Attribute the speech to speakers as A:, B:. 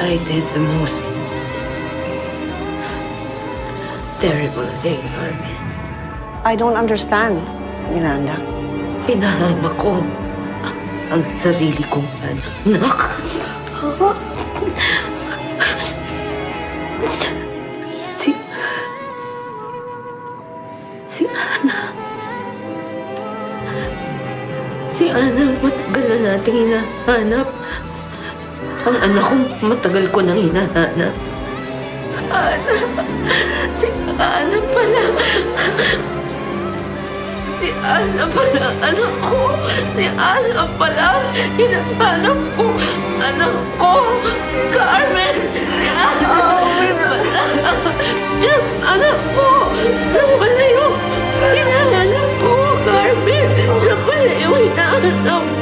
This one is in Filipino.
A: I did the most terrible thing, Armin.
B: I don't understand, Miranda.
A: Pinahama ko ang sarili kong anak. Si Ana. Si Ana, matagal na nating hinahanap. Ang anak ko, matagal ko nang hinahanap. Ana. Si Ana pala. Si Ana pala, anak ko. Si Ana pala. Hinahanap ko. Anak ko. Carmen. Si Ana. Pala. Yung anak ko. Yung pala yung hinahanap ko. Carmen. Yung pala yung hinahanap ko.